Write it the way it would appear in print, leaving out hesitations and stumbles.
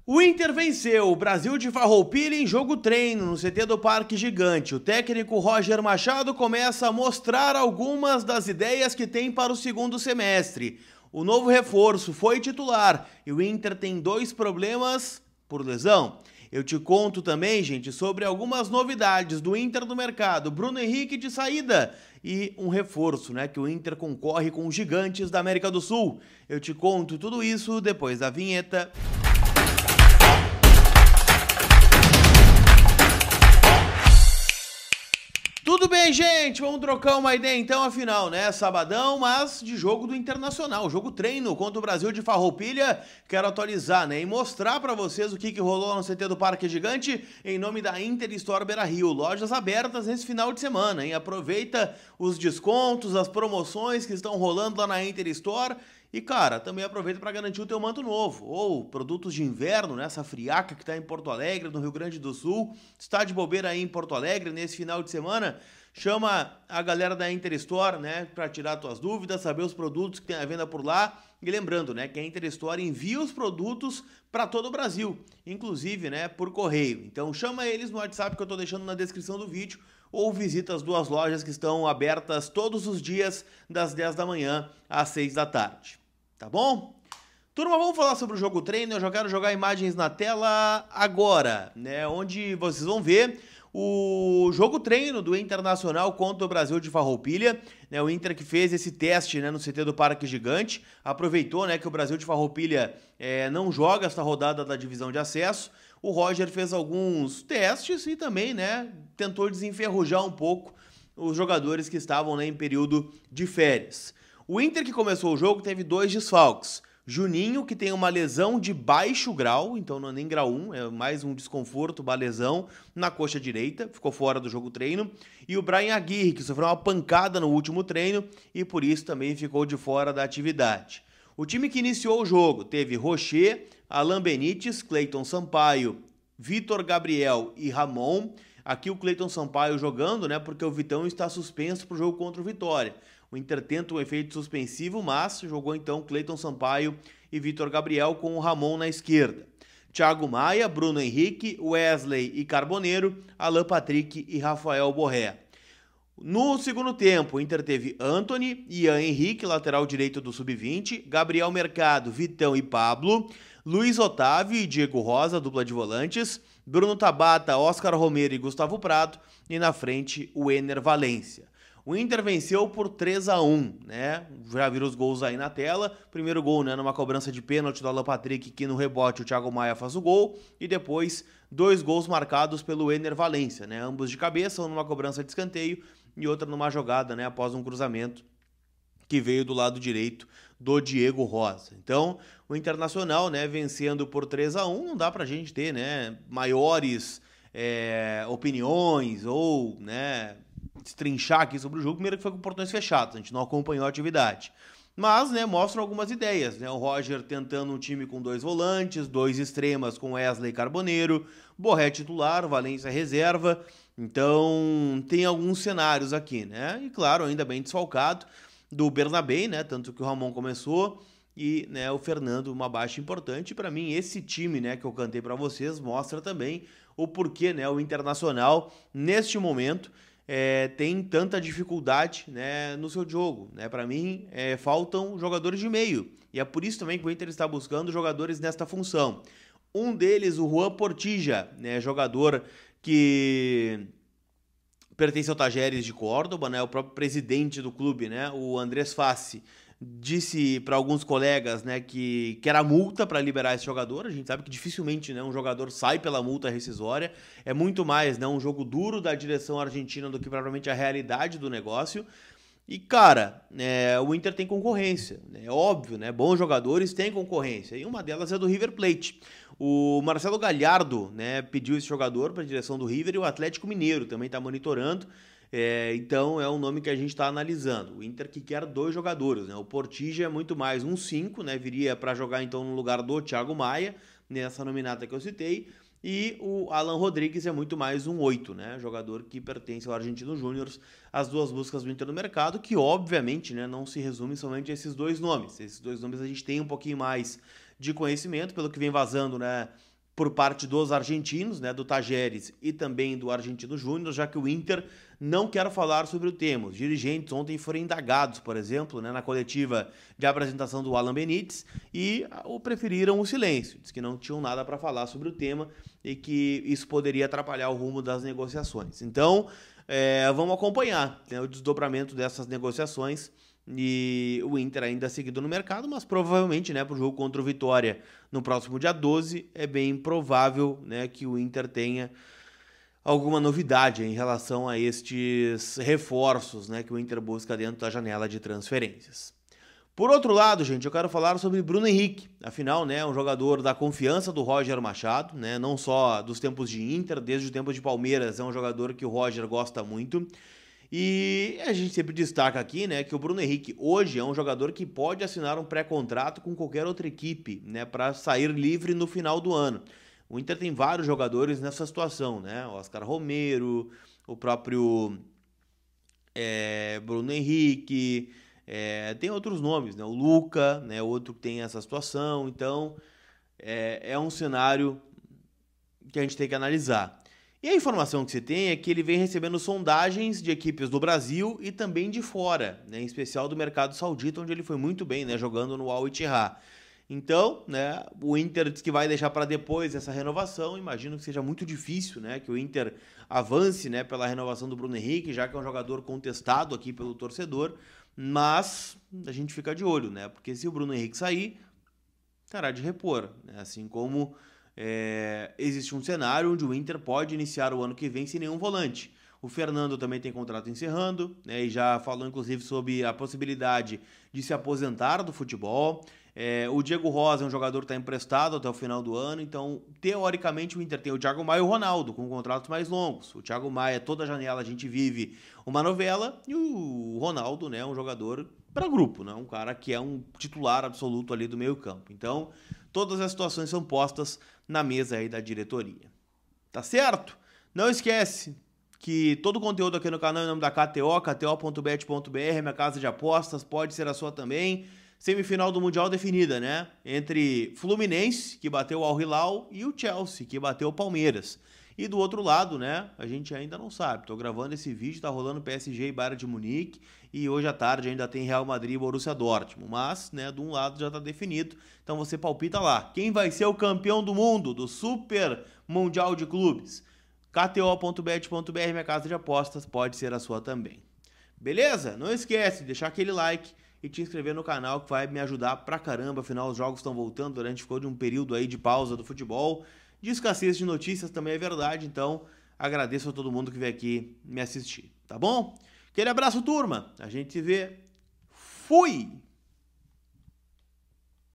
O Inter venceu o Brasil de Farroupilha em jogo treino no CT do Parque Gigante. O técnico Roger Machado começa a mostrar algumas das ideias que tem para o segundo semestre. O novo reforço foi titular e o Inter tem 2 problemas por lesão. Eu te conto também, gente, sobre algumas novidades do Inter no mercado. Bruno Henrique de saída e um reforço, né, que o Inter concorre com os gigantes da América do Sul. Eu te conto tudo isso depois da vinheta. Tudo bem, gente? Vamos trocar uma ideia então, afinal, né? Sabadão, mas de jogo do Internacional, jogo treino contra o Brasil de Farroupilha. Quero atualizar, né? E mostrar pra vocês o que rolou no CT do Parque Gigante em nome da Inter Store Beira-Rio. Lojas abertas nesse final de semana, hein? Aproveita os descontos, as promoções que estão rolando lá na Inter Store. E, cara, também aproveita para garantir o teu manto novo, ou produtos de inverno, né? Essa friaca que está em Porto Alegre, no Rio Grande do Sul, está de bobeira aí em Porto Alegre nesse final de semana, chama a galera da Inter Store, né, para tirar tuas dúvidas, saber os produtos que tem à venda por lá. E lembrando, né, que a Inter Store envia os produtos para todo o Brasil, inclusive, né, por correio. Então chama eles no WhatsApp que eu estou deixando na descrição do vídeo, ou visita as 2 lojas que estão abertas todos os dias, das 10 da manhã às 6 da tarde. Tá bom? Turma, vamos falar sobre o jogo treino. Eu já quero jogar imagens na tela agora, né? Onde vocês vão ver o jogo treino do Internacional contra o Brasil de Farroupilha, né? O Inter que fez esse teste, né, no CT do Parque Gigante, aproveitou, né, que o Brasil de Farroupilha não joga esta rodada da divisão de acesso. O Roger fez alguns testes e também, né, tentou desenferrujar um pouco os jogadores que estavam, né, em período de férias. O Inter que começou o jogo teve 2 desfalques. Juninho, que tem uma lesão de baixo grau, então não é nem grau 1, é mais um desconforto, uma lesão na coxa direita, ficou fora do jogo treino. E o Brian Aguirre, que sofreu uma pancada no último treino e por isso também ficou de fora da atividade. O time que iniciou o jogo teve Rocher, Alan Benítez, Cleiton Sampaio, Vitor Gabriel e Ramon. Aqui o Cleiton Sampaio jogando, né, porque o Vitão está suspenso para o jogo contra o Vitória. O Inter tenta um efeito suspensivo, mas jogou então Cleiton Sampaio e Vitor Gabriel com o Ramon na esquerda. Thiago Maia, Bruno Henrique, Wesley e Carboneiro, Alan Patrick e Rafael Borré. No segundo tempo, o Inter teve Antony, Ian Henrique, lateral direito do Sub-20, Gabriel Mercado, Vitão e Pablo, Luiz Otávio e Diego Rosa, dupla de volantes, Bruno Tabata, Oscar Romero e Gustavo Prado, e na frente o Ener Valência. O Inter venceu por 3-1, né? Já viram os gols aí na tela. Primeiro gol, né, numa cobrança de pênalti do Alan Patrick, que no rebote o Thiago Maia faz o gol. E depois 2 gols marcados pelo Ener Valência, né? Ambos de cabeça, um numa cobrança de escanteio e outra numa jogada, né, após um cruzamento que veio do lado direito do Diego Rosa. Então, o Internacional, né, vencendo por 3-1, não dá pra gente ter, né, maiores opiniões ou, né, destrinchar aqui sobre o jogo. Primeiro que foi com portões fechados, a gente não acompanhou a atividade. Mas, né, mostram algumas ideias, né? O Roger tentando um time com 2 volantes, 2 extremas com Wesley e Carboneiro, Borré titular, Valência reserva. Então, tem alguns cenários aqui, né? E claro, ainda bem desfalcado do Bernabé, né? Tanto que o Ramon começou e, né, o Fernando uma baixa importante. Para mim, esse time, né, que eu cantei para vocês mostra também o porquê, né, o Internacional neste momento tem tanta dificuldade, né, no seu jogo, né? Para mim, faltam jogadores de meio. E é por isso também que o Inter está buscando jogadores nesta função. Um deles, o Juan Portilla, né, jogador que pertence ao Tajeres de Córdoba, né? O próprio presidente do clube, né, o Andrés Fassi, disse para alguns colegas, né, que era multa para liberar esse jogador. A gente sabe que dificilmente, né, um jogador sai pela multa rescisória. É muito mais, né, um jogo duro da direção argentina do que propriamente a realidade do negócio. E, cara, o Inter tem concorrência, né? É óbvio, né? Bons jogadores têm concorrência. E uma delas é do River Plate. O Marcelo Gallardo, né, pediu esse jogador para a direção do River e o Atlético Mineiro também está monitorando. Então é um nome que a gente está analisando. O Inter que quer 2 jogadores, né? O Portilla é muito mais um 5, né? Viria para jogar então no lugar do Thiago Maia, nessa nominata que eu citei. E o Alan Rodrigues é muito mais um 8, né? Jogador que pertence ao Argentino Júnior. As 2 buscas do Inter no mercado, que obviamente, né, não se resumem somente a esses 2 nomes. Esses 2 nomes a gente tem um pouquinho mais de conhecimento, pelo que vem vazando, né, por parte dos argentinos, né, do Tajeres e também do Argentino Júnior, já que o Inter não quer falar sobre o tema. Os dirigentes ontem foram indagados, por exemplo, né, na coletiva de apresentação do Alan Benítez e preferiram o silêncio. Diz que não tinham nada para falar sobre o tema e que isso poderia atrapalhar o rumo das negociações. Então, vamos acompanhar, né, o desdobramento dessas negociações. E o Inter ainda seguido no mercado, mas provavelmente, né, para o jogo contra o Vitória no próximo dia 12, é bem provável, né, que o Inter tenha alguma novidade em relação a estes reforços, né, que o Inter busca dentro da janela de transferências. Por outro lado, gente, eu quero falar sobre Bruno Henrique. Afinal, né, um jogador da confiança do Roger Machado, né, não só dos tempos de Inter, desde o tempo de Palmeiras, é um jogador que o Roger gosta muito. E a gente sempre destaca aqui, né, que o Bruno Henrique hoje é um jogador que pode assinar um pré-contrato com qualquer outra equipe, né, para sair livre no final do ano. O Inter tem vários jogadores nessa situação, né, o Oscar Romero, o próprio Bruno Henrique, tem outros nomes, né, o Luca, né, outro que tem essa situação. Então é um cenário que a gente tem que analisar. E a informação que você tem é que ele vem recebendo sondagens de equipes do Brasil e também de fora, né, em especial do mercado saudita, onde ele foi muito bem, né, jogando no Al Ittihad. Então, né, o Inter diz que vai deixar para depois essa renovação. Imagino que seja muito difícil, né, que o Inter avance, né, pela renovação do Bruno Henrique, já que é um jogador contestado aqui pelo torcedor. Mas a gente fica de olho, né, porque se o Bruno Henrique sair, terá de repor, né, assim como existe um cenário onde o Inter pode iniciar o ano que vem sem nenhum volante. O Fernando também tem contrato encerrando, né, e já falou inclusive sobre a possibilidade de se aposentar do futebol. O Diego Rosa é um jogador que está emprestado até o final do ano, então teoricamente o Inter tem o Thiago Maia e o Ronaldo com contratos mais longos. O Thiago Maia, toda janela a gente vive uma novela, e o Ronaldo, né, é um jogador para grupo, né, um cara que é um titular absoluto ali do meio campo. Então todas as situações são postas na mesa aí da diretoria. Tá certo? Não esquece que todo o conteúdo aqui no canal é em nome da KTO, kto.bet.br, minha casa de apostas, pode ser a sua também. Semifinal do Mundial definida, né? Entre Fluminense, que bateu o Al Hilal, e o Chelsea, que bateu o Palmeiras. E do outro lado, né, a gente ainda não sabe. Tô gravando esse vídeo, tá rolando PSG e Bayern de Munique, e hoje à tarde ainda tem Real Madrid e Borussia Dortmund. Mas, né, de um lado já tá definido, então você palpita lá. Quem vai ser o campeão do mundo, do Super Mundial de Clubes? kto.bet.br, minha casa de apostas, pode ser a sua também. Beleza? Não esquece de deixar aquele like e te inscrever no canal, que vai me ajudar pra caramba. Afinal, os jogos estão voltando, a gente ficou de um período aí de pausa do futebol, de escassez de notícias também é verdade, então agradeço a todo mundo que veio aqui me assistir, tá bom? Aquele abraço, turma, a gente se vê, fui!